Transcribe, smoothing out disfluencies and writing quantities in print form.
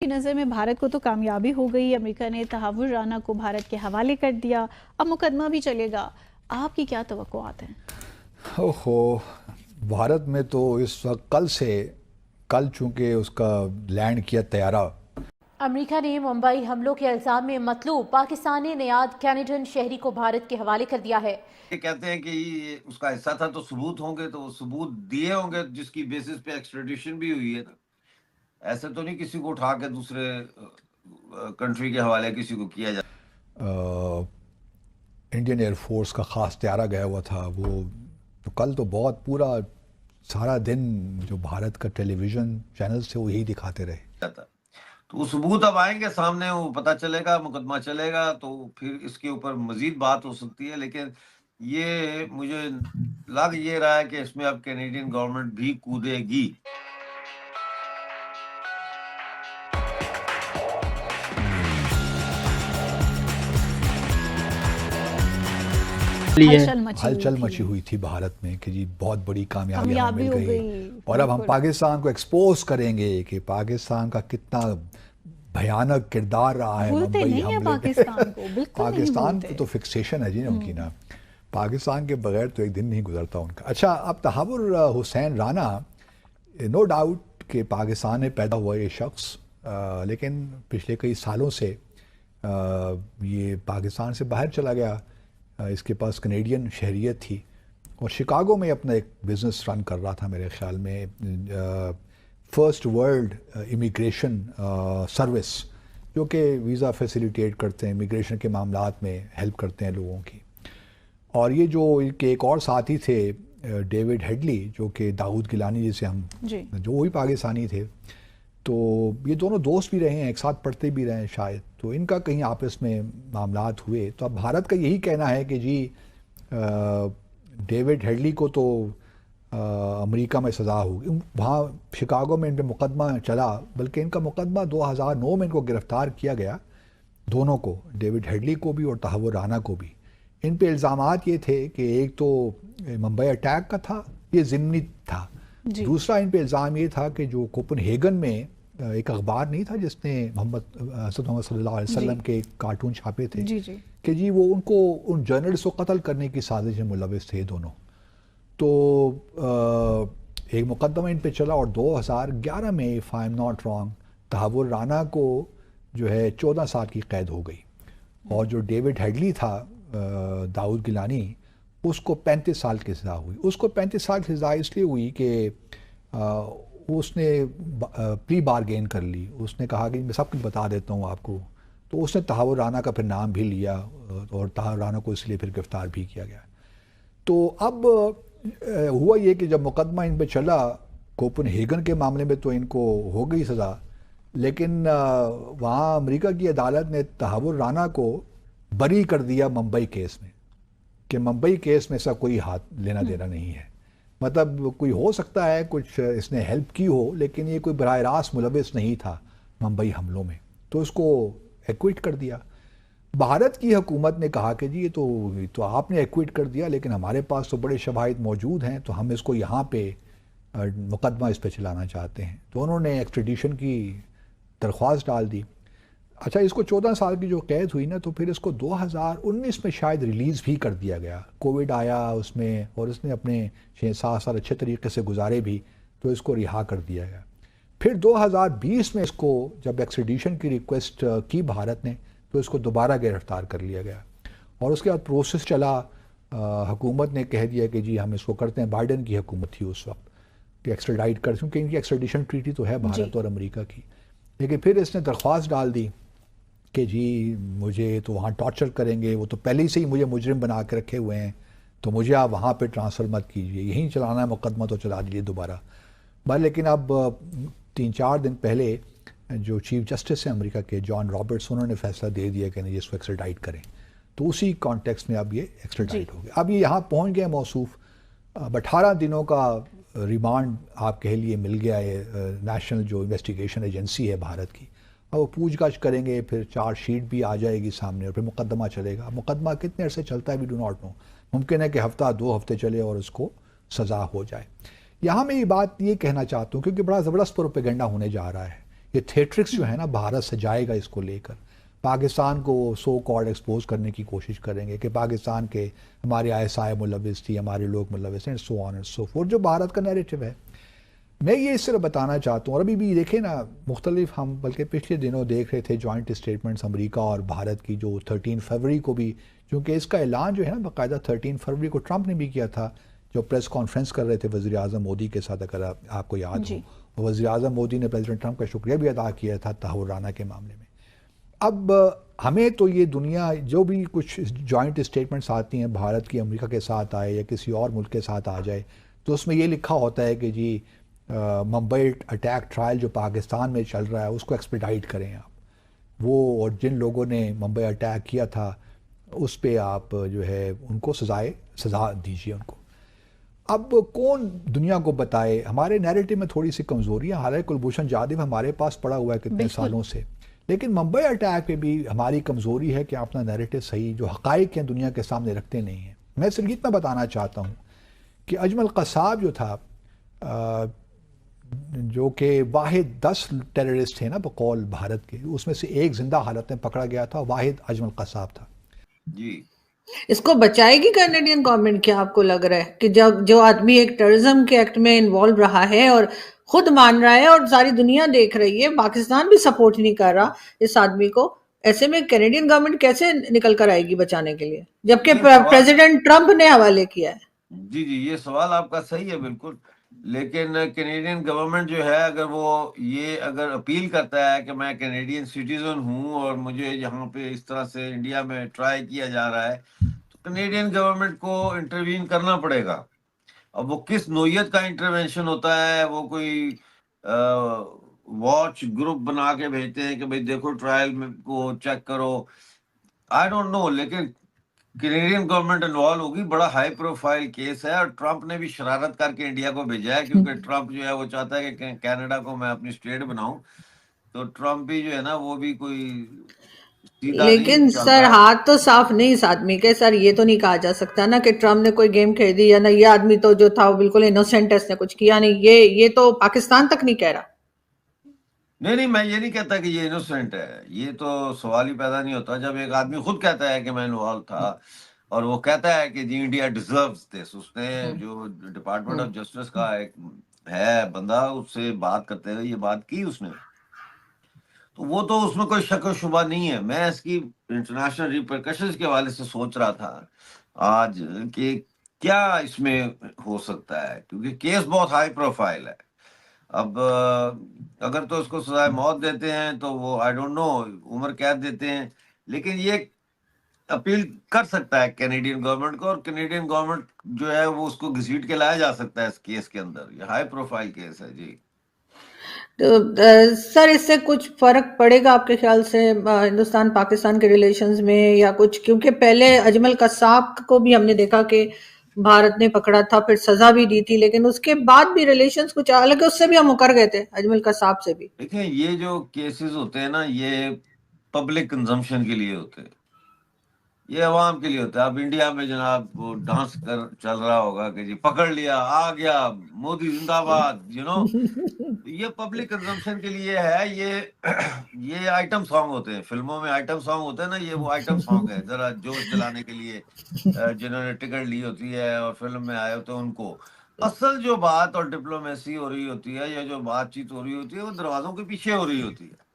نظر میں بھارت کو تو کامیابی ہو گئی، امریکہ نے تحفظ رانا کو بھارت کے حوالے کر دیا، اب مقدمہ بھی چلے گا، آپ کی کیا توقعات ہیں؟ بھارت میں تو اس وقت کل چونکہ اس کا لینڈ کیا طیارہ، امریکہ نے ممبئی حملوں کے الزام میں مطلوب پاکستانی نیاد کینیڈین شہری کو بھارت کے حوالے کر دیا ہے۔ یہ کہتے ہیں کہ یہ اس کا حصہ تھا تو ثبوت ہوں گے، تو وہ ثبوت دیے ہوں گے جس کی بیسس پہ ایکسٹریڈیشن بھی ہوئی ہے۔ ایسے تو نہیں کسی کو اٹھا کے دوسرے کنٹری کے حوالے کسی کو کیا جائے۔ انڈین ایئر فورس کا خاص طیارہ گیا ہوا تھا، وہ تو کل تو بہت پورا سارا دن جو بھارت کا ٹیلی ویژن چینلز تھے وہ یہی دکھاتے رہے۔ تو وہ ثبوت اب آئیں گے سامنے، وہ پتہ چلے گا، مقدمہ چلے گا، تو پھر اس کے اوپر مزید بات ہو سکتی ہے۔ لیکن یہ مجھے لگ یہ رہا ہے کہ اس میں اب کینیڈین گورنمنٹ بھی کودے گی۔ ہلچل مچی ہوئی تھی بھارت میں کہ جی بہت بڑی کامیابی ہمیں مل گئی، اور اب ہم پاکستان کو ایکسپوز کریں گے کہ پاکستان کا کتنا بھیانک کردار رہا ہے ممبئی حملے میں۔ پاکستان تو فکسیشن ہے جی ان کی نا، پاکستان کے بغیر تو ایک دن نہیں گزرتا ان کا۔ اچھا، اب تحور حسین رانا، نو ڈاؤٹ کہ پاکستان میں پیدا ہوا یہ شخص، لیکن پچھلے کئی سالوں سے یہ پاکستان سے باہر چلا گیا، اس کے پاس کینیڈین شہریت تھی، اور شکاگو میں اپنا ایک بزنس رن کر رہا تھا میرے خیال میں، فرسٹ ورلڈ امیگریشن سروس، جو کہ ویزا فیسیلیٹیٹ کرتے ہیں، امیگریشن کے معاملات میں ہیلپ کرتے ہیں لوگوں کی۔ اور یہ جو کہ ایک اور ساتھی تھے ڈیوڈ ہیڈلی، جو کہ داؤد گیلانی جسے ہم جو وہی پاکستانی تھے، تو یہ دونوں دوست بھی رہے ہیں، ایک ساتھ پڑھتے بھی رہے ہیں شاید، تو ان کا کہیں آپس میں معاملات ہوئے۔ تو اب بھارت کا یہی کہنا ہے کہ جی ڈیوڈ ہیڈلی کو تو امریکہ میں سزا ہوگی، وہاں شکاگو میں ان پہ مقدمہ چلا، بلکہ ان کا مقدمہ 2009 میں ان کو گرفتار کیا گیا، دونوں کو، ڈیوڈ ہیڈلی کو بھی اور تحور رانا کو بھی۔ ان پہ الزامات یہ تھے کہ ایک تو ممبئی اٹیک کا تھا، یہ ضمنی تھا، دوسرا ان پہ الزام یہ تھا کہ جو کوپن ہیگن میں ایک اخبار نہیں تھا جس نے حضرت محمد صلی اللہ علیہ وسلم کے کارٹون چھاپے تھے، کہ جی وہ ان کو ان جرنلسٹ کو قتل کرنے کی سازش میں ملوث تھے دونوں۔ تو ایک مقدمہ ان پہ چلا، اور 2011 میں if I'm not wrong تحور Rana کو جو ہے 14 سال کی قید ہو گئی، اور جو ڈیوڈ ہیڈلی تھا داؤد گیلانی، اس کو 35 سال کی سزا ہوئی۔ اس کو 35 سال کی سزا اس لیے ہوئی کہ اس نے پری بارگین کر لی، اس نے کہا کہ میں سب کچھ بتا دیتا ہوں آپ کو، تو اس نے تحور رانا کا پھر نام بھی لیا، اور تحور رانا کو اس لیے پھر گرفتار بھی کیا گیا۔ تو اب ہوا یہ کہ جب مقدمہ ان پہ چلا کوپن ہیگن کے معاملے میں تو ان کو ہو گئی سزا، لیکن وہاں امریکہ کی عدالت نے تحور رانا کو بری کر دیا ممبئی کیس میں، کہ ممبئی کیس میں ایسا کوئی ہاتھ لینا دینا نہیں ہے، مطلب کوئی ہو سکتا ہے کچھ اس نے ہیلپ کی ہو، لیکن یہ کوئی براہ راست ملوث نہیں تھا ممبئی حملوں میں، تو اس کو ایکویٹ کر دیا۔ بھارت کی حکومت نے کہا کہ جی یہ تو آپ نے ایکویٹ کر دیا، لیکن ہمارے پاس تو بڑے شواہد موجود ہیں، تو ہم اس کو یہاں پہ مقدمہ اس پہ چلانا چاہتے ہیں، تو انہوں نے ایکسٹریڈیشن کی درخواست ڈال دی۔ اچھا، اس کو 14 سال کی جو قید ہوئی نا، تو پھر اس کو 2019 میں شاید ریلیز بھی کر دیا گیا، کووڈ آیا اس میں، اور اس نے اپنے 6-7 سال اچھے طریقے سے گزارے بھی، تو اس کو رہا کر دیا گیا۔ پھر 2020 میں اس کو جب ایکسٹریڈیشن کی ریکویسٹ کی بھارت نے، تو اس کو دوبارہ گرفتار کر لیا گیا، اور اس کے بعد پروسیس چلا، حکومت نے کہہ دیا کہ جی ہم اس کو کرتے ہیں، بائیڈن کی حکومت تھی اس وقت، کہ ایکسٹریڈائٹ کر، کیونکہ ان کی ایکسٹریڈیشن ٹریٹی تو ہے بھارت اور امریکہ کی، لیکن پھر اس نے درخواست ڈال دی کہ جی مجھے تو وہاں ٹارچر کریں گے، وہ تو پہلے ہی سے ہی مجھے مجرم بنا کے رکھے ہوئے ہیں، تو مجھے آپ وہاں پہ ٹرانسفر مت کیجیے، یہیں چلانا ہے مقدمہ تو چلا دیجیے دوبارہ۔ لیکن اب 3-4 دن پہلے جو چیف جسٹس ہیں امریکہ کے جان رابرٹس، انہوں نے فیصلہ دے دیا کہ نہیں اس کو ایکسٹریڈائٹ کریں، تو اسی کانٹیکس میں اب یہ ایکسٹریڈائٹ ہو گیا۔ اب یہ یہاں پہنچ گیا موصوف، اب 18 دنوں کا ریمانڈ آپ کہہ لیے مل گیا ہے نیشنل جو انویسٹیگیشن ایجنسی ہے بھارت کی، اب وہ پوچھ گچھ کریں گے، پھر چارج شیٹ بھی آ جائے گی سامنے، اور پھر مقدمہ چلے گا۔ مقدمہ کتنے عرصے چلتا ہے وی ڈو ناٹ نو، ممکن ہے کہ ہفتہ 2 ہفتے چلے اور اس کو سزا ہو جائے۔ یہاں میں یہ بات یہ کہنا چاہتا ہوں، کیونکہ بڑا زبردست پروپیگنڈا ہونے جا رہا ہے یہ تھیٹرکس جو ہے نا بھارت سجائے گا اس کو لے کر، پاکستان کو سو کالڈ ایکسپوز کرنے کی کوشش کریں گے کہ پاکستان کے ہمارے ISI ملوث تھی، ہمارے لوگ ملوث ہیں، سو آن اینڈ سو فورتھ، جو بھارت کا نیریٹو ہے۔ میں یہ اس طرح بتانا چاہتا ہوں، اور ابھی بھی دیکھیں نا مختلف، ہم بلکہ پچھلے دنوں دیکھ رہے تھے جوائنٹ اسٹیٹمنٹس امریکہ اور بھارت کی، جو 13 فروری کو بھی، کیونکہ اس کا اعلان جو ہے نا باقاعدہ 13 فروری کو ٹرمپ نے بھی کیا تھا، جو پریس کانفرنس کر رہے تھے وزیر اعظم مودی کے ساتھ، اگر آپ کو یاد ہو، وزیر اعظم مودی نے پریزیڈنٹ ٹرمپ کا شکریہ بھی ادا کیا تھا تحور رانا کے معاملے میں۔ اب ہمیں تو یہ دنیا جو بھی کچھ جوائنٹ اسٹیٹمنٹس آتی ہیں بھارت کی امریکہ کے ساتھ آئے یا کسی اور ملک کے ساتھ آ جائے، تو اس میں یہ لکھا ہوتا ہے کہ جی ممبئی اٹیک ٹرائل جو پاکستان میں چل رہا ہے اس کو ایکسپیڈائٹ کریں آپ، وہ اور جن لوگوں نے ممبئی اٹیک کیا تھا اس پہ آپ جو ہے ان کو سزا دیجیے ان کو۔ اب کون دنیا کو بتائے، ہمارے نیریٹو میں تھوڑی سی کمزوریاں، حالانکہ کلبھوشن جادو ہمارے پاس پڑا ہوا ہے کتنے سالوں سے، لیکن ممبئی اٹیک پہ بھی ہماری کمزوری ہے کہ اپنا نیریٹو صحیح جو حقائق ہیں دنیا کے سامنے رکھتے نہیں ہیں۔ میں صرف اتنا بتانا چاہتا ہوں کہ اجمل قصاب جو تھا، جو کہ واحد 10 ٹیررسٹ تھے نا بقول بھارت کے، اس میں سے ایک زندہ حالت میں پکڑا گیا تھا، واحد اجمل قصاب تھا۔ جی اس کو بچائے گی کینیڈین گورنمنٹ؟ کیا آپ کو لگ رہا ہے کہ جو آدمی ایک ٹیررزم کے ایکٹ میں انوالو رہا ہے اور خود مان رہا ہے اور ساری دنیا دیکھ رہی ہے، پاکستان بھی سپورٹ نہیں کر رہا اس آدمی کو، ایسے میں کینیڈین گورنمنٹ کیسے نکل کر آئے گی بچانے کے لیے، جبکہ یہ سوال، پریزیڈنٹ ٹرمپ نے حوالے کیا ہے؟ جی یہ سوال آپ کا صحیح ہے بالکل، لیکن کینیڈین گورنمنٹ جو ہے اگر وہ یہ اگر اپیل کرتا ہے کہ میں کینیڈین سٹیزن ہوں اور مجھے یہاں پہ اس طرح سے انڈیا میں ٹرائی کیا جا رہا ہے، تو کینیڈین گورنمنٹ کو انٹروین کرنا پڑے گا۔ اب وہ کس نوعیت کا انٹروینشن ہوتا ہے، وہ کوئی واچ گروپ بنا کے بھیجتے ہیں کہ بھئی دیکھو ٹرائل میں کو چیک کرو، آئی ڈونٹ نو، لیکن کینیڈین گورنمنٹ انوالو ہوگی، بڑا ہائی پروفائل کیس ہے، اور ٹرمپ نے بھی شرارت کر کے انڈیا کو بھیجا ہے، کیونکہ ٹرمپ جو ہے وہ چاہتا ہے کہ کینیڈا کو میں اپنی اسٹیٹ بناؤں، تو ٹرمپ بھی جو ہے نا وہ بھی کوئی سیدھا نہیں لیکن چل سر رہا ہے۔ ہاتھ تو صاف نہیں اس آدمی کے، سر یہ تو نہیں کہا جا سکتا نا کہ ٹرمپ نے کوئی گیم کھیلی یا نہ، یہ آدمی تو جو تھا وہ بالکل انوسینٹ ہے، اس نے کچھ کیا نہیں، یہ تو پاکستان تک نہیں کہہ رہا۔ نہیں میں یہ نہیں کہتا کہ یہ انوسینٹ ہے، یہ تو سوال ہی پیدا نہیں ہوتا جب ایک آدمی خود کہتا ہے کہ میں انوالو تھا، اور وہ کہتا ہے کہ جی انڈیا ڈیزروز دس۔ اس نے جو ڈپارٹمنٹ آف جسٹس کا ایک ہے بندہ، اس سے بات کرتے ہوئے یہ بات کی اس نے، تو وہ تو اس میں کوئی شک و شبہ نہیں ہے۔ میں اس کی انٹرنیشنل ریپرکشنز کے حوالے سے سوچ رہا تھا آج کہ کیا اس میں ہو سکتا ہے، کیونکہ کیس بہت ہائی پروفائل ہے۔ اب اگر تو اس کو سزائے موت دیتے ہیں تو وہ آئی ڈونٹ نو، عمر قید دیتے ہیں، لیکن یہ اپیل کر سکتا ہے کینیڈین گورنمنٹ کو، اور کینیڈین گورنمنٹ جو ہے وہ اس کو گھسیٹ کے لایا جا سکتا ہے اس کیس کے اندر۔ یہ ہائی پروفائل کیس ہے جی۔ تو سر اس سے کچھ فرق پڑے گا آپ کے خیال سے ہندوستان پاکستان کے ریلیشنز میں یا کچھ؟ کیونکہ پہلے اجمل قصاب کو بھی ہم نے دیکھا کہ بھارت نے پکڑا تھا، پھر سزا بھی دی تھی، لیکن اس کے بعد بھی ریلیشنز کچھ، حالانکہ اس سے بھی ہم مکر گئے تھے اجمل قصاب سے بھی۔ دیکھیں یہ جو کیسز ہوتے ہیں نا، یہ پبلک کنزمپشن کے لیے ہوتے ہیں، یہ عوام کے لیے ہوتا ہے۔ اب انڈیا میں جناب وہ ڈانس کر چل رہا ہوگا کہ جی پکڑ لیا، آ گیا، مودی زندہ باد، یہ پبلک کنزمپشن کے لیے ہے۔ یہ آئٹم سانگ ہوتے ہیں، فلموں میں آئٹم سانگ ہوتے ہیں نا، یہ وہ آئٹم سانگ ہے ذرا جوش دلانے کے لیے، جنہوں نے ٹکٹ لی ہوتی ہے اور فلم میں آئے ہوتے ہیں ان کو۔ اصل جو بات اور ڈپلومیسی ہو رہی ہوتی ہے یا جو بات چیت ہو رہی ہوتی ہے وہ دروازوں کے پیچھے ہو رہی ہوتی ہے۔